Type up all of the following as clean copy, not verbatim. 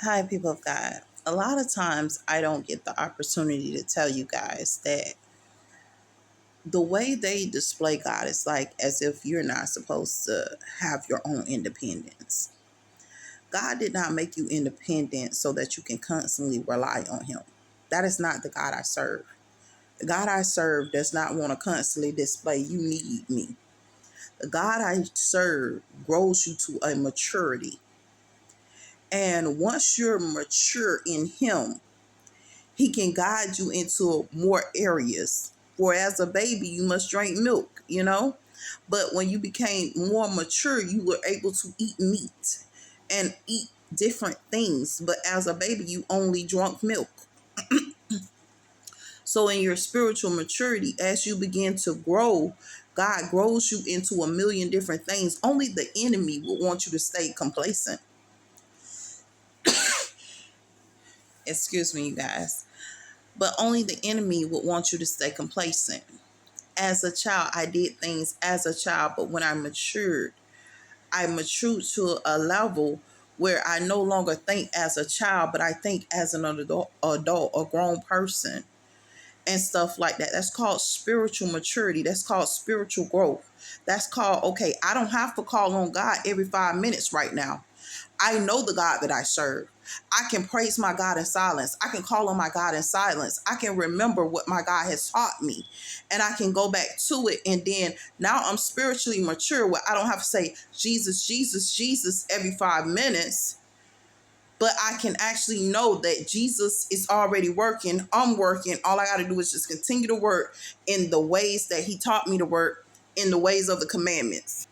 Hi, people of God. A lot of times I don't get the opportunity to tell you guys that the way they display God is like as if you're not supposed to have your own independence. God did not make you independent so that you can constantly rely on Him. That is not the God I serve. The God I serve does not want to constantly display, you need me. The God I serve grows you to a maturity. And once you're mature in Him, He can guide you into more areas. For as a baby, you must drink milk, But when you became more mature, you were able to eat meat and eat different things. But as a baby, you only drank milk. So in your spiritual maturity, as you begin to grow, God grows you into a million different things. Only the enemy will want you to stay complacent. Excuse me, you guys. But only the enemy would want you to stay complacent. As a child, I did things as a child, but when I matured to a level where I no longer think as a child, but I think as an adult, a grown person, and stuff like that. That's called spiritual maturity. That's called spiritual growth. That's called, okay, I don't have to call on God every 5 minutes right now. I know the God that I serve. I can praise my God in silence. I can call on my God in silence. I can remember what my God has taught me, and I can go back to it. And then now I'm spiritually mature where I don't have to say Jesus, Jesus, Jesus every 5 minutes, but I can actually know that Jesus is already working. I'm working. All I got to do is just continue to work in the ways that He taught me to work, in the ways of the commandments.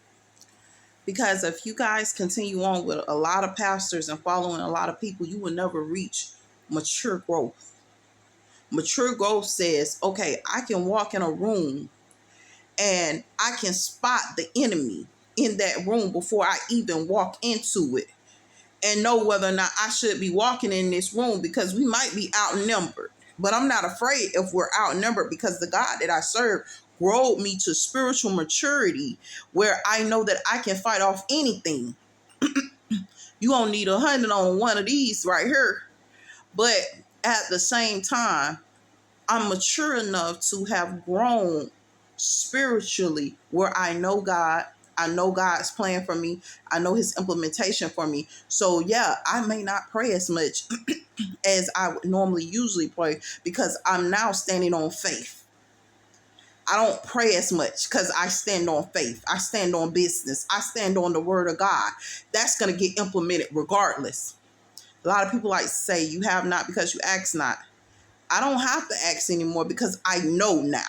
Because if you guys continue on with a lot of pastors and following a lot of people, you will never reach mature growth. Mature growth says, okay, I can walk in a room and I can spot the enemy in that room before I even walk into it, and know whether or not I should be walking in this room, because we might be outnumbered. But I'm not afraid if we're outnumbered, because the God that I serve growed me to spiritual maturity where I know that I can fight off anything. You don't need 100 on one of these right here. But at the same time, I'm mature enough to have grown spiritually where I know God. I know God's plan for me. I know His implementation for me. So yeah, I may not pray as much as I would normally usually pray, because I'm now standing on faith. I don't pray as much because I stand on faith. I stand on business. I stand on the word of God. That's going to get implemented regardless. A lot of people like to say, you have not because you ask not. I don't have to ask anymore because I know now.